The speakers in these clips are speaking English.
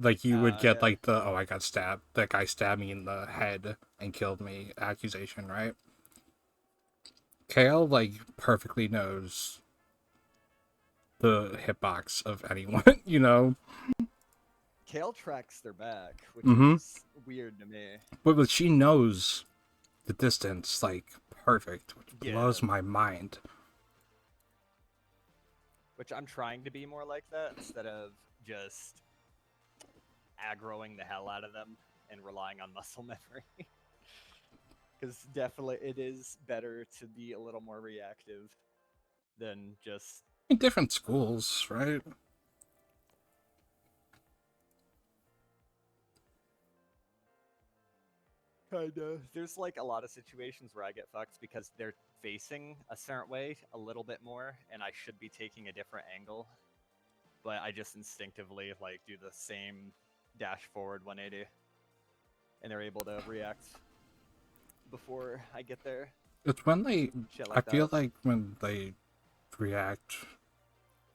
like you would get Yeah. like the oh I got stabbed, that guy stabbed me in the head and killed me accusation, right? Kale like perfectly knows the hitbox of anyone, you know. Kale tracks their back, which Mm-hmm. is weird to me. But she knows the distance like perfect, which Yeah. blows my mind. Which I'm trying to be more like that instead of just aggroing the hell out of them and relying on muscle memory. Because definitely it is better to be a little more reactive than just. In different schools, right? Kinda. There's like a lot of situations where I get fucked because they're facing a certain way a little bit more, and I should be taking a different angle, but I just instinctively like do the same dash forward 180, and they're able to react before I get there. It's when they, Shit I like feel that. like when they react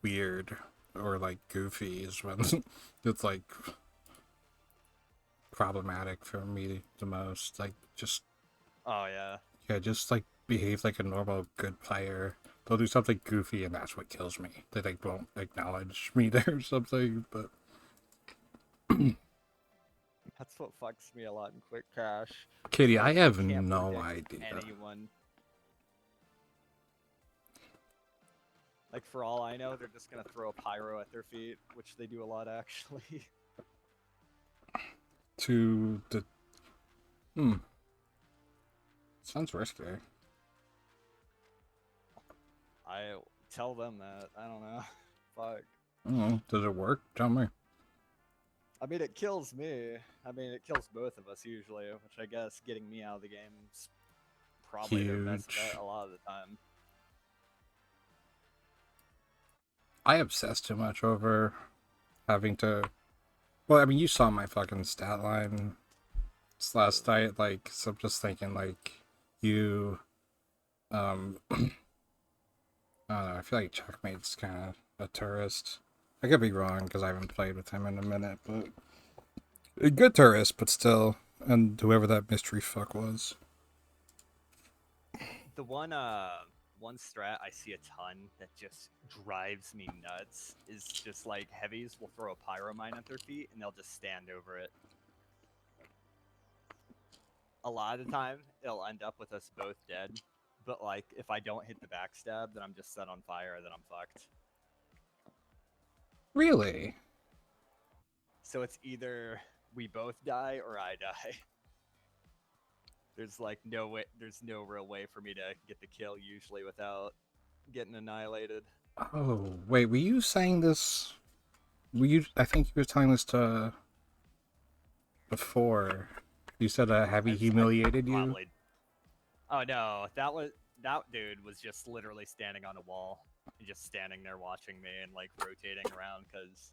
weird or like goofy is when it's like problematic for me the most. Like just Oh yeah. yeah, just like behave like a normal good player. They'll do something goofy and that's what kills me. They like won't acknowledge me there or something. But That's what fucks me a lot in Quick Cash. Is Katie, I like I have can't no predict idea. anyone. Like for all I know, they're just gonna throw a pyro at their feet, which they do a lot actually. To the sounds risky. I tell them that. I don't know. Fuck. I don't know. Does it work? Tell me. I mean, it kills me. I mean, it kills both of us usually, which I guess getting me out of the game is probably their best bet Huge. a lot of the time. I obsess too much over having to. Well, I mean, you saw my fucking stat line last night. Like, so I'm just thinking, like, you. I don't know. I feel like Checkmate's kind of a tourist. I could be wrong because I haven't played with him in a minute, but a good tourist, but still. And whoever that mystery fuck was. The one strat I see a ton that just drives me nuts is just like heavies will throw a pyro mine at their feet and they'll just stand over it. A lot of the time it'll end up with us both dead, but like if I don't hit the backstab, then I'm just set on fire, then I'm fucked. Really? So it's either we both die or I die. There's like no way, there's no real way for me to get the kill usually without getting annihilated. Oh, wait. Were you saying this? Were you? I think you were telling this to before. You said have he I humiliated you? probably. Oh no, that dude was just literally standing on a wall and just standing there watching me and like rotating around because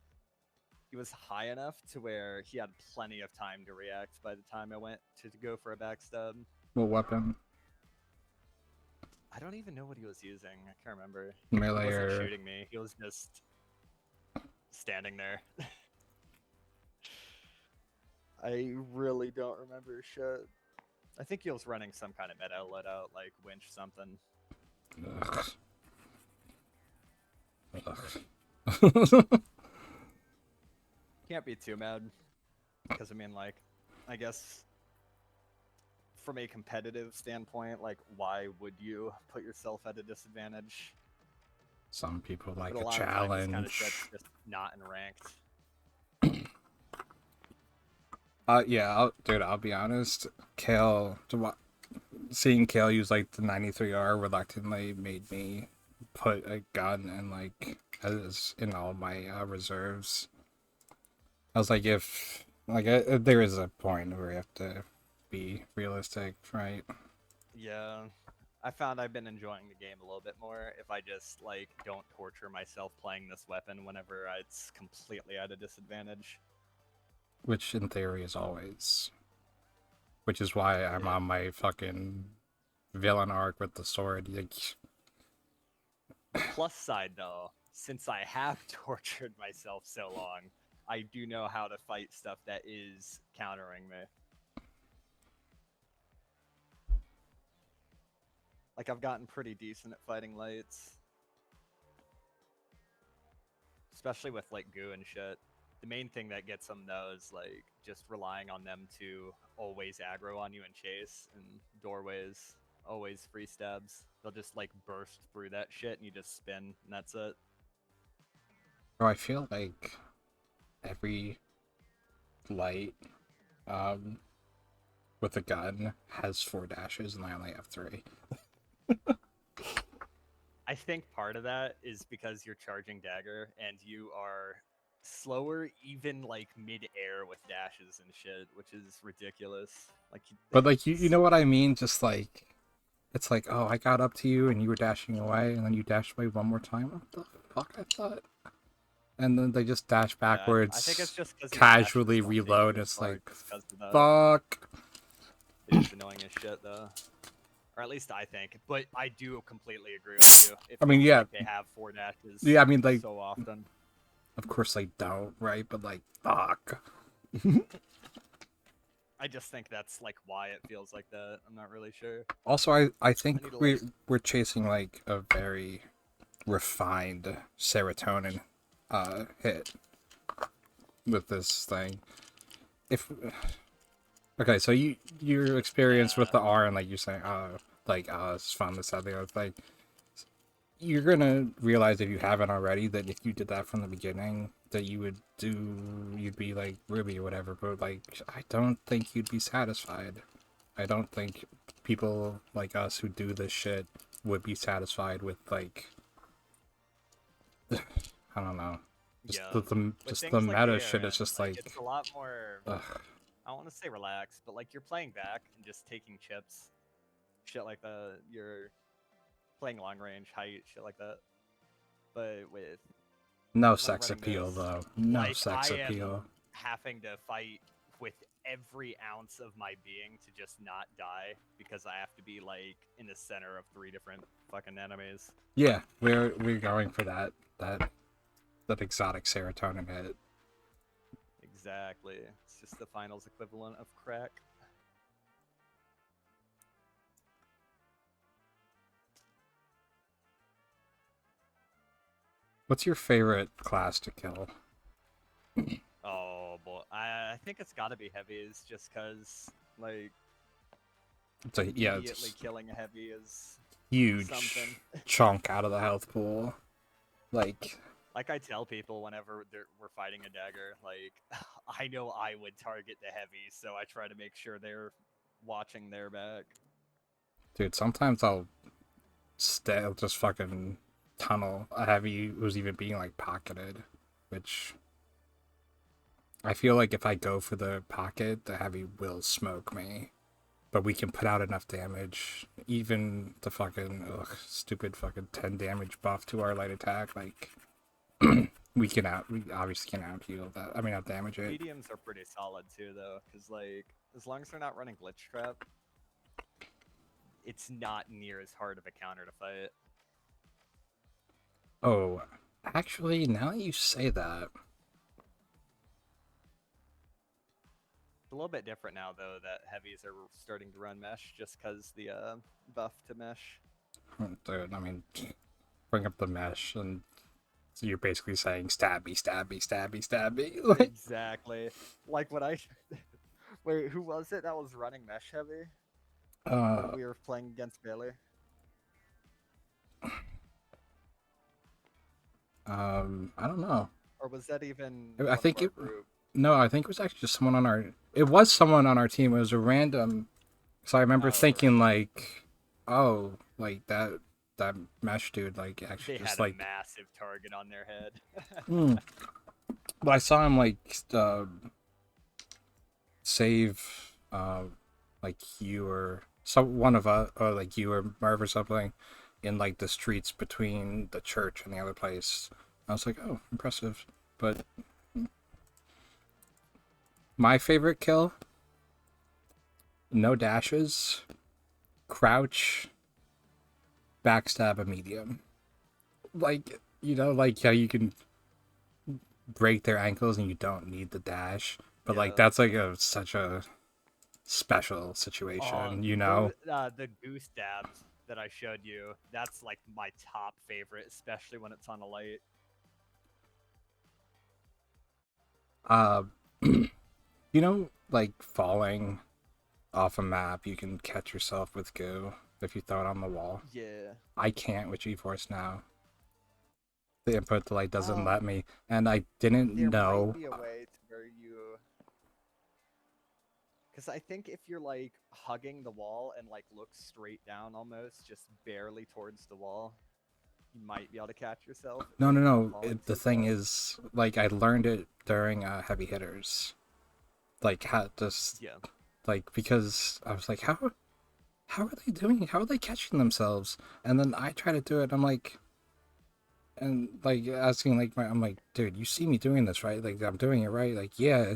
he was high enough to where he had plenty of time to react by the time I went to go for a backstab. What weapon? I don't even know what he was using. I can't remember. He Melee wasn't or shooting me. He was just standing there. I really don't remember shit. I think he was running some kind of meta let out, like winch something. ugh. Ugh. Can't be too mad. Because, I mean, like, I guess from a competitive standpoint, like, why would you put yourself at a disadvantage? Some people like But a a lot of times it's kind of shit's challenge. just not in ranked. Yeah, dude, I'll be honest. Kale, seeing Kale use like the 93R reluctantly made me put a gun in like as in all my reserves. I was like, if like there is a point where you have to be realistic, right? Yeah. I found I've been enjoying the game a little bit more if I just, like, don't torture myself playing this weapon whenever it's completely at a disadvantage. Which in theory is always. Which is why I'm Yeah. on my fucking villain arc with the sword. Like, The plus side, though, since I have tortured myself so long, I do know how to fight stuff that is countering me. Like, I've gotten pretty decent at fighting lights. Especially with, like, goo and shit. The main thing that gets them, though, is, like, just relying on them to always aggro on you and chase, and doorways, always free stabs. They'll just, like, burst through that shit, and you just spin, and that's it. Bro, I feel like every light with a gun has 4 dashes, and I only have 3. I think part of that is because you're charging dagger, and you are slower even, like, mid-air with dashes and shit, which is ridiculous. Like, But like you know what I mean? Just like it's like, oh, I got up to you and you were dashing away, and then you dashed away one more time. What the fuck? I thought. And then they just dash I think it's backwards, just because casually reload. It's like, fuck. It's annoying as shit, though. Or at least I think. But I do completely agree with you. It I mean, feels yeah. like they have 4 dashes Yeah, I mean, like, so often. of course they don't, right? But like, fuck. I just think that's like why it feels like that. I'm not really sure. Also, I think I need to, we're chasing like a very refined serotonin hit with this thing. If okay, so your experience with the R and like you're saying, it's fun, this, that, the other thing. You're gonna realize if you haven't already that if you did that from the beginning, that you'd be like Ruby or whatever. But like, I don't think you'd be satisfied. I don't think people like us who do this shit would be satisfied with like, I don't know, just the meta shit. It's just like it's a lot more. Ugh. I don't want to say relaxed, but like you're playing back and just taking chips, shit like that. You're playing long range, height, shit like that. But with no sex appeal though. No like, sex I appeal. am having to fight with every ounce of my being to just not die because I have to be like in the center of 3 different fucking enemies. Yeah, we're going for that exotic serotonin hit. Exactly. It's just the finals equivalent of crack. What's your favorite class to kill? Oh boy, I think it's got to be heavies, just cause like immediately killing a heavy is huge something. chunk out of the health pool. Like I tell people whenever we're fighting a dagger, like I know I would target the heavy, so I try to make sure they're watching their back. Dude, sometimes I'll just fucking tunnel a heavy who's even being like pocketed, which I feel like if I go for the pocket, the heavy will smoke me. But we can put out enough damage, even the fucking stupid fucking 10 damage buff to our light attack, like we obviously can out heal that. I mean, out damage it. Mediums are pretty solid too, though, because like as long as they're not running glitch trap, it's not near as hard of a counter to fight. Oh, actually, now that you say that, it's a little bit different now, though, that heavies are starting to run mesh just because the buff to mesh. Dude, I mean, bring up the mesh, and so you're basically saying stab me, stab me, stab me, stab me. Exactly. Like what I. Wait, who was it that was running mesh heavy? We were playing against Bailey. I don't know. Or was that even? I think it. No, I think it was actually just someone on our. It was someone on our team. It was a random. So I remember thinking like, oh, like that mesh dude, like actually they just had like a massive target on their head. But I saw him like save like you or one of us, or like you or Merv or something, in like the streets between the church and the other place. I was like, oh, impressive. But my favorite kill, no dashes, crouch, backstab a medium. Like, you know, like how you can break their ankles and you don't need the dash. But like Yeah. that's like such a special Oh, situation, you those know. the goose dabs that I showed you. That's like my top favorite, especially when it's on a light. Uh, you know, like falling off a map, you can catch yourself with goo if you throw it on the wall. Yeah. I can't with GeForce now. The input delay doesn't let Um, me, and I didn't there might know. be a way to where you, because I think if you're like hugging the wall and like look straight down almost, just barely towards the wall, you might be able to catch yourself No, like no, without no. falling The too thing far. is, like, I learned it during heavy hitters. Like, how just Yeah. like because I was like, how are they doing? How are they catching themselves? And then I try to do it. I'm like, and like asking like I'm like, dude, you see me doing this, right? Like I'm doing it right. Like, yeah,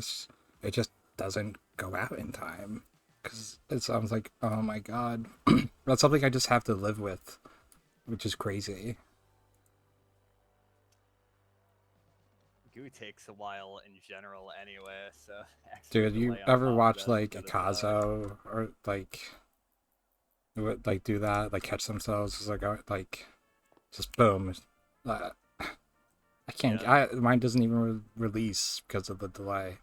it just doesn't go out in time. Cause it sounds like, oh my god, that's something I just have to live with, which is crazy. Goo takes a while in general anyway, so extra Dude, you delay on ever top of watch that's like a gonna suck. Kazo or like would like do that, like catch themselves, just like like just boom. Uh, I can't. Yeah. Mine doesn't even release because of the delay,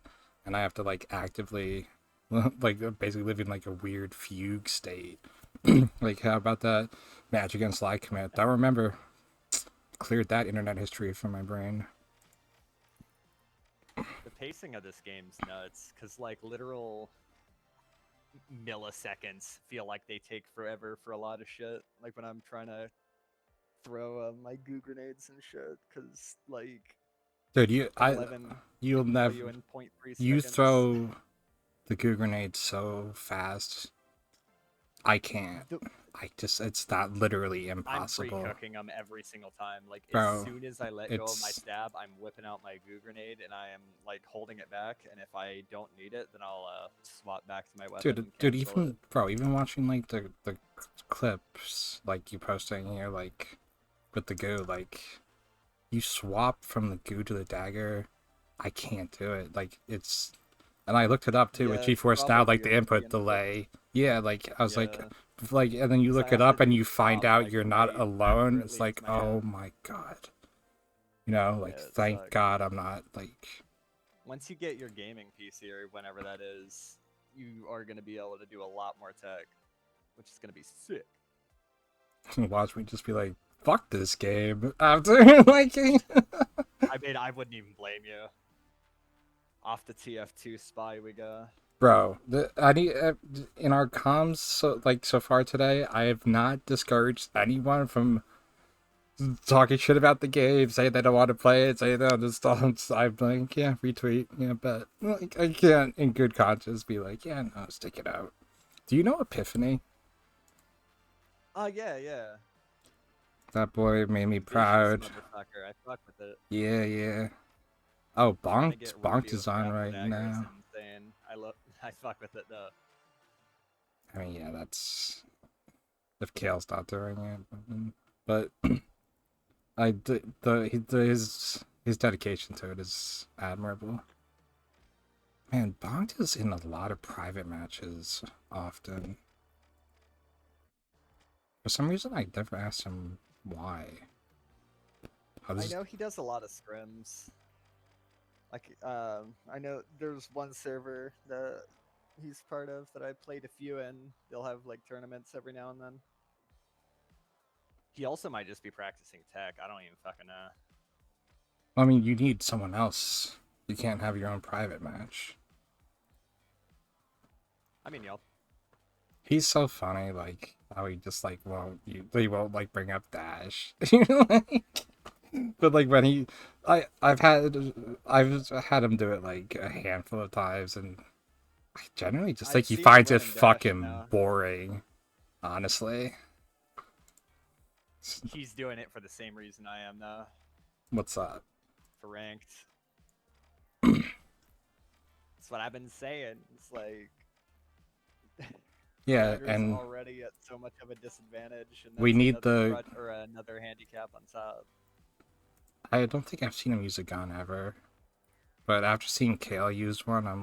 and I have to like actively, like basically live in like a weird fugue state. Like how about that match against Lie commit? I remember cleared that internet history from my brain. The pacing of this game's nuts, because like literal milliseconds feel like they take forever for a lot of shit. Like when I'm trying to throw my goo grenades and shit, because like Dude, 11 you'll can kill never, you in zero point 0.3 you seconds. throw the goo grenade so fast. I can't. The, It's not literally I'm impossible, pre-cooking them every single time. Like as bro. soon as I let go of my It's stab, I'm whipping out my goo grenade and I am like holding it back. And if I don't need it, then I'll swap back to my weapon and dude, cancel it. even bro, even watching like the clips like you posting here, like with the goo, like you swap from the goo to the dagger. I can't do it. Like it's, and I looked it up too with Yeah, it's GeForce Now, like probably the the input input. delay. Yeah, like I was Yeah, like, and then you because I look it have to up and do you find swap out like you're not right alone. after it It's leaves like, my oh hand. my god, you know, like Yeah, it thank sucks. God I'm not like Once you get your gaming PC or whenever that is, you are going to be able to do a lot more tech, which is going to be sick. watch me just be like, fuck this game after liking. I mean, I wouldn't even blame you. Off the TF2 spy we go. Bro, I need in our comms so far today. I have not discouraged anyone from talking shit about the game, saying they don't want to play it, saying they'll just I'm like, yeah, retweet, yeah, but like I can't in good conscience be like, yeah, no, stick it out. Do you know Epiphany? Oh, yeah, yeah. That boy made me Vicious proud. motherfucker. I fuck with it. Yeah, yeah. Oh, Trying to get Bonked Ruby is with on grapple right dagger is now. insane. I love. I fuck with it though. I mean, yeah, that's if Kale's not doing it, but his dedication to it is admirable. Man, Bonked is in a lot of private matches often. For some reason, I never asked him why. How I does know he does a lot of scrims. Like, I know there's one server that he's part of that I played a few in. They'll have like tournaments every now and then. He also might just be practicing tech. I don't even fucking know. I mean, you need someone else. You can't have your own private match. I mean, y'all. He's so funny, like how he just like he won't like bring up Dash. But like when I've had him do it like a handful of times, and I generally just I've think he seen him finds it running Dash fucking now. boring. Honestly, He's doing it for the same reason I am though. what's up? For ranked. That's what I've been saying. It's like Yeah, Dagger's and already at so much of a disadvantage, and we that's need another the. crutch or another handicap on top. I don't think I've seen him use a gun ever. but after seeing Kale use one, I'm